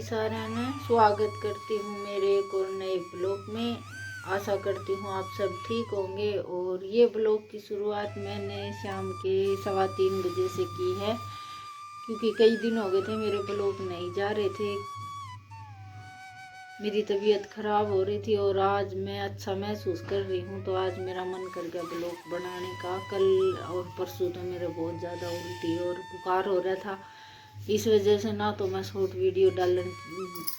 सारा ने स्वागत करती हूँ मेरे एक और नए ब्लॉग में। आशा करती हूँ आप सब ठीक होंगे। और ये ब्लॉग की शुरुआत मैंने शाम के 3:15 बजे से की है, क्योंकि कई दिन हो गए थे मेरे ब्लॉग नहीं जा रहे थे। मेरी तबीयत खराब हो रही थी और आज मैं अच्छा महसूस कर रही हूँ, तो आज मेरा मन कर गया ब्लॉग बनाने का। कल और परसों तो मेरे बहुत ज़्यादा उल्टी और बुखार हो रहा था, इस वजह से ना तो मैं शॉर्ट वीडियो डाल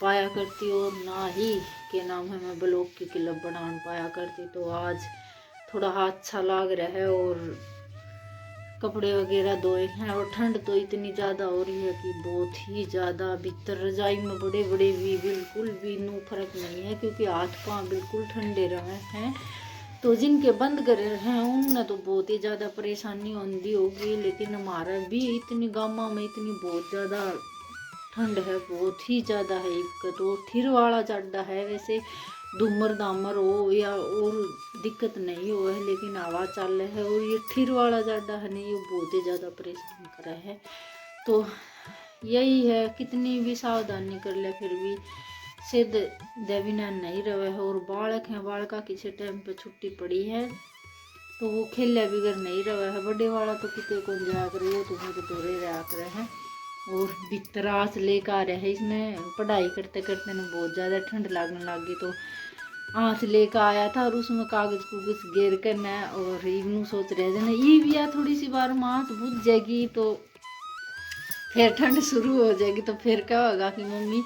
पाया करती और ना ही के नाम है मैं ब्लॉग की क्लिप बना पाया करती। तो आज थोड़ा अच्छा लग रहा है और कपड़े वगैरह धोए हैं। और ठंड तो इतनी ज़्यादा हो रही है कि बहुत ही ज़्यादा। भीतर रजाई में बड़े बड़े भी बिल्कुल भी नू फर्क नहीं है, क्योंकि हाथ पाँव बिल्कुल ठंडे रहे हैं। तो जिनके बंद करे हैं उनने तो बहुत ही ज़्यादा परेशानी होती होगी, लेकिन हमारा भी इतनी गामा में इतनी बहुत ज़्यादा ठंड है, बहुत ही ज़्यादा है। एक तो थिर वाला ज़्यादा है, वैसे धूमर दामर हो या और दिक्कत नहीं हो है, लेकिन हवा चल रहा है और ये ठिर वाला ज़्यादा है नहीं, ये बहुत ही ज़्यादा परेशान कर रहा है। तो यही है, कितनी भी सावधानी कर ले फिर भी सिद्ध देविना नहीं रहे है। और बालक हैं, बालका किसी टाइम पे छुट्टी पड़ी है तो वो खेले बिगड़ नहीं रहे है। बड़े वाला तो कितने कौन जा कर रही हो, तुम्हें तो तोरे रहा कर हैं। और बितरास लेकर आ रहा है, इसने पढ़ाई करते करते ने बहुत ज़्यादा ठंड लगने लगी, तो आँच लेकर आया था और उसमें कागज कुगज घेर कर न, और इनू सोच रहे थे ना ये भी यार थोड़ी सी बार आँच बुझ जाएगी तो फिर ठंड शुरू हो जाएगी, तो फिर क्या होगा कि मम्मी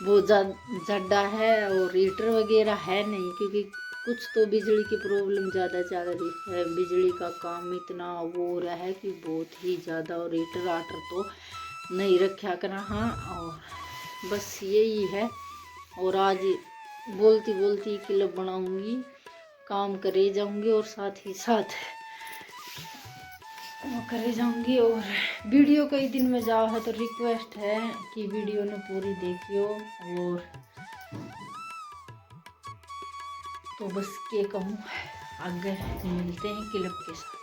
बहुत ज़्यादा है और हीटर वगैरह है नहीं, क्योंकि कुछ तो बिजली की प्रॉब्लम ज़्यादा चल रही है। बिजली का काम इतना वो हो रहा है कि बहुत ही ज़्यादा, और हीटर आटर तो नहीं रखा करा। हाँ, और बस यही है। और आज बोलती बोलती क्लिप बनाऊंगी, काम करे जाऊंगी और साथ ही साथ वो करे जाऊंगी। और वीडियो कई दिन में जाओ है तो रिक्वेस्ट है कि वीडियो ने पूरी देखियो। और तो बस के कहूँ, आगे मिलते हैं क्लिप के साथ।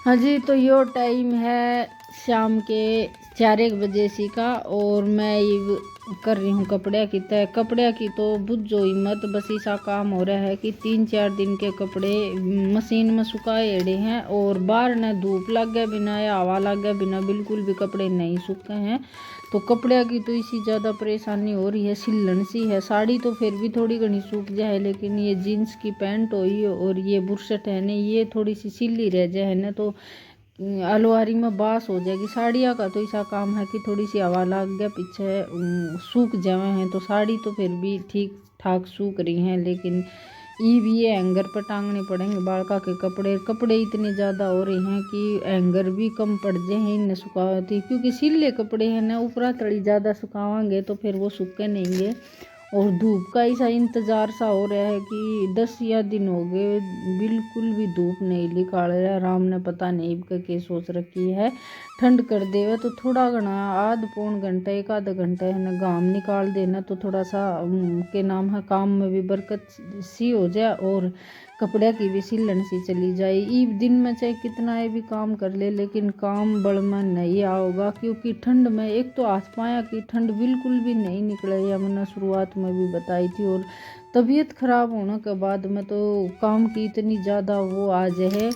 हाँ जी, तो यो टाइम है शाम के 4-1 बजे सी का, और मैं ये कर रही हूँ कपड़े की तय। कपड़े की तो बुझो हिम्मत, बस ऐसा काम हो रहा है कि 3-4 दिन के कपड़े मशीन में सुखाए एड़े हैं, और बाहर न धूप लग गया बिना या हवा लग गया बिना बिल्कुल भी कपड़े नहीं सूखे हैं। तो कपड़े की तो इसी ज़्यादा परेशानी हो रही है, सिलन सी है। साड़ी तो फिर भी थोड़ी घनी सूख जाए, लेकिन ये जीन्स की पैंट हुई और ये बुरशट है ना, ये थोड़ी सी सिली रह जाए ना तो अलवारी में बास हो जाएगी। साड़ियाँ का तो ऐसा काम है कि थोड़ी सी हवा लग गया पीछे सूख जाए हैं, तो साड़ी तो फिर भी ठीक ठाक सूख रही हैं, लेकिन ये भी ये हैंगर पर टांगने पड़ेंगे। बालका के कपड़े इतने ज़्यादा हो रहे हैं कि हैंगर भी कम पड़ जाए हैं इन्हें सुखाती, क्योंकि सिले कपड़े हैं ना ऊपरा तड़ी ज़्यादा सुखावांगे तो फिर वो सूखे नहीं है। और धूप का ऐसा इंतज़ार सा हो रहा है कि 10 या दिन हो गए बिल्कुल भी धूप नहीं निकाल रहा। राम ने पता नहीं क्या सोच रखी है, ठंड कर देवे तो थोड़ा घना आध पौन घंटा 1 आधा घंटा है ना घाम निकाल देना, तो थोड़ा सा के नाम है काम में भी बरकत सी हो जाए और कपड़े की भी सिलन सी चली जाए। ई दिन में चाहे कितना ये भी काम कर ले, लेकिन काम बड़ में नहीं आओगा, क्योंकि ठंड में एक तो हाथ पाया की ठंड बिल्कुल भी नहीं निकले, या मैंने शुरुआत में भी बताई थी। और तबीयत खराब होने के बाद में तो काम की इतनी ज़्यादा वो आज है,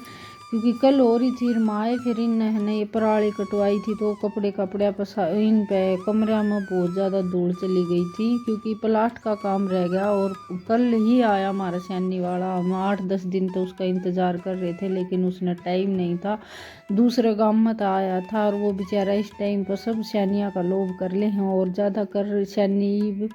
क्योंकि कल हो रही थी माए, फिर इन्हें ये पराली कटवाई थी तो कपड़े इन पे कमरे में बहुत ज़्यादा धूल चली गई थी, क्योंकि प्लाट का काम रह गया। और कल ही आया हमारा सैनी वाला, हम 8-10 दिन तो उसका इंतज़ार कर रहे थे, लेकिन उसने टाइम नहीं था, दूसरे गांव में तो आया था। और वो बेचारा इस टाइम पर सब सैनिया का लोभ कर ले हैं, और ज़्यादा कर सैनी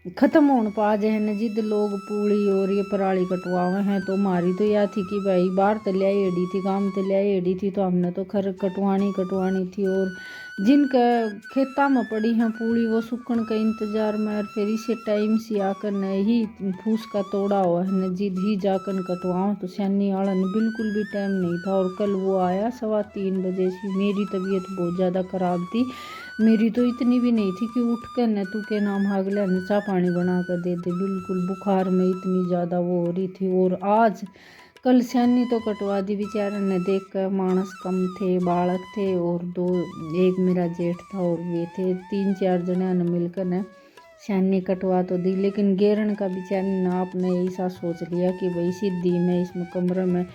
ख़त्म होने पा जाए न जिद लोग पूड़ी और ये पराली कटवावे हैं। तो हमारी तो यह थी कि भाई बाहर तलियाई एड़ी थी, काम तलियाई एड़ी थी, तो हमने तो खर कटवानी थी। और जिनका खेता में पड़ी हैं पूड़ी वो सूखण के इंतज़ार में, और फिर इसे टाइम से आकर न ही फूस का तोड़ा हुआ है न जिद ही जाकर कटवाओ, तो सैनी वाला ने बिल्कुल भी टाइम नहीं था। और कल वो आया 3:15 बजे से। मेरी तबीयत बहुत ज़्यादा ख़राब थी, मेरी तो इतनी भी नहीं थी कि उठ कर न तू के नाम हागले न चाह पानी बना कर दे दे, बिल्कुल बुखार में इतनी ज़्यादा वो हो रही थी। और आज कल स्यानी तो कटवा दी बेचारा ने, देख कर मानस कम थे, बालक थे और दो, एक मेरा जेठ था और वे थे, 3-4 जने ने मिलकर ने स्यानी कटवा तो दी। लेकिन गेरन का बेचारे ने आपने ऐसा सोच लिया कि भाई सीधी मैं इसमें कमरे में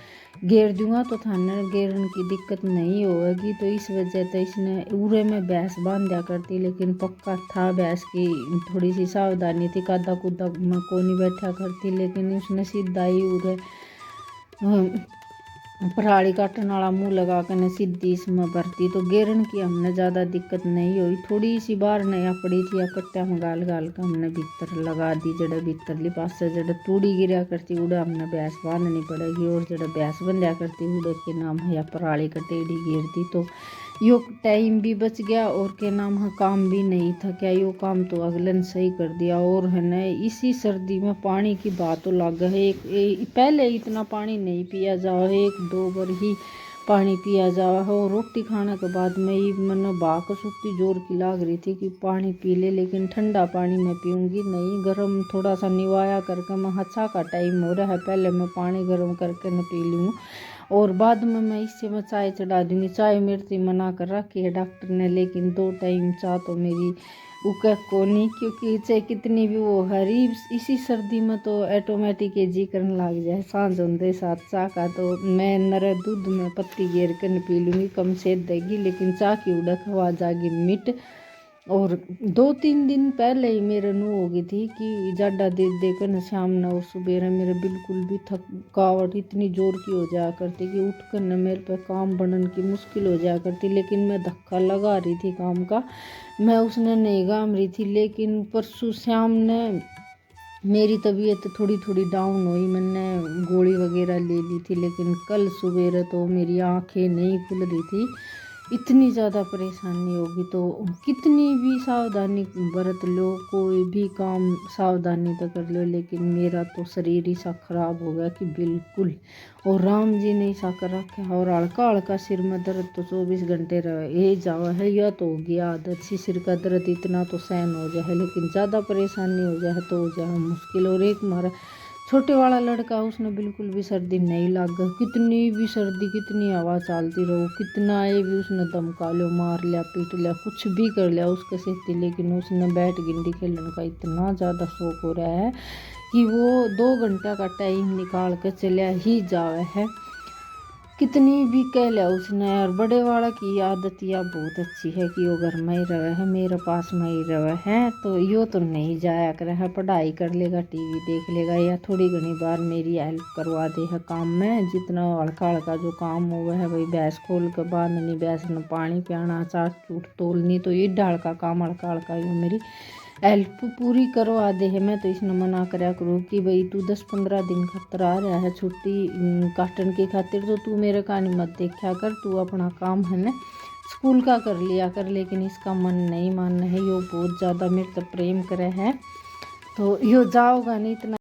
घेर दूंगा तो थाने गेरन की दिक्कत नहीं होगी, तो इस वजह से इसने उरे में भैंस बांध दिया करती। लेकिन पक्का था भैंस की थोड़ी सी सावधानी थी, कादा कुदा में को नहीं बैठा करती, लेकिन उसने सीधा ही उरे पराली काटने वाला मुँह लगा कर ने सीधी इसमें भरती, तो गेरन की हमने ज़्यादा दिक्कत नहीं हुई। थोड़ी सी बार नया पड़ी थी या कट्टा में गाल गाल कर हमने भीतर लगा दी, जड़े भीतरली पास से जड़े तूड़ी गिरा करती उड़े हमने भैंस बांधनी पड़ेगी, और जड़े भैंस बंध्या करती उड़े के नाम है या पराली कटेड़ी गिर दी, तो यो टाइम भी बच गया और के नाम है काम भी नहीं था क्या, यो काम तो अगले ने सही कर दिया। और है न इसी सर्दी में पानी की बात तो लग है, पहले इतना पानी नहीं पिया जाओ, 1-2 बार ही पानी पिया जावा है। और रोटी खाने के बाद में ही मन बाक सुती जोर की लाग रही थी कि पानी पी ले, लेकिन ठंडा पानी मैं पीऊँगी नहीं, गर्म थोड़ा सा निवाया करके मैं हच्छा का टाइम हो रहा है, पहले मैं पानी गर्म करके न पी लूँ और बाद में मैं इससे मैं चाय चढ़ा दूँगी। चाय मेरी मना कर रखी है डॉक्टर ने, लेकिन 2 टाइम चाय तो मेरी उका को नहीं, क्योंकि चाहे कितनी भी वो हरी इसी सर्दी में तो ऑटोमेटिक जी करने लग जाए, सांझ होंदे साथ चाह का तो मैं नरे दूध में पत्ती घेर कर पी लूँगी, कम से देगी, लेकिन चाह की उड़क हवा जाएगी मिट। और 2-3 दिन पहले ही मेरे नू हो गई थी कि ज़्यादा देर देकर न शाम न और सुबह मेरे बिल्कुल भी थकावट इतनी जोर की हो जाया करती कि उठ कर न मेरे पे काम बनने की मुश्किल हो जाया करती, लेकिन मैं धक्का लगा रही थी काम का, मैं उसने नहीं गाम रही थी। लेकिन परसों शाम ने मेरी तबीयत थोड़ी थोड़ी डाउन हुई, मैंने गोली वगैरह ले ली थी, लेकिन कल सुबह तो मेरी आंखें नहीं खुल रही थी, इतनी ज़्यादा परेशानी होगी। तो कितनी भी सावधानी बरत लो, कोई भी काम सावधानी तो कर लो, लेकिन मेरा तो शरीर ही सा खराब हो गया कि बिल्कुल, और राम जी ने ऐसा कर रखा है। और हल्का हल्का सिर में दर्द तो 24 घंटे रहे जावा है, या तो हो गया आदत सी, सिर का दर्द इतना तो सहन हो जाए, लेकिन ज़्यादा परेशानी हो जाए तो हो जाए मुश्किल। और एक हमारा छोटे वाला लड़का, उसने बिल्कुल भी सर्दी नहीं लगा, कितनी भी सर्दी कितनी हवा चलती रहो, कितना ये भी उसने धमका लो, मार लिया, पीट लिया, कुछ भी कर लिया उसके सेती, लेकिन उसने बैट गिंडी खेलने का इतना ज़्यादा शौक हो रहा है कि वो 2 घंटा का टाइम निकाल कर चला ही जावे है, कितनी भी कह लिया उसने। और बड़े वाला की आदत या बहुत अच्छी है कि वो घर में ही रहे है, मेरे पास में ही रहे है, तो यो तो नहीं जाया करे है, पढ़ाई कर लेगा, टीवी देख लेगा, या थोड़ी घनी बार मेरी हेल्प करवा दे है काम में, जितना हल्का हल्का जो काम हुआ है भाई, भैंस खोल कर बांधनी, भैंस ने पानी पियाना, चाट चूट तोलनी, तो ये डाल का काम हल्का हल्का यो मेरी हेल्प पूरी करवा दे है। मैं तो इसने मना कराया करूँ कि भाई तू 10-15 दिन खातर आ रहा है छुट्टी काटन की खातिर, तो तू मेरे कहानी मत देखा कर, तू अपना काम है ना स्कूल का कर लिया कर। लेकिन इसका मन नहीं मानना है, यो बहुत ज़्यादा मेरे तो प्रेम करे है, तो यो जाओगा नहीं इतना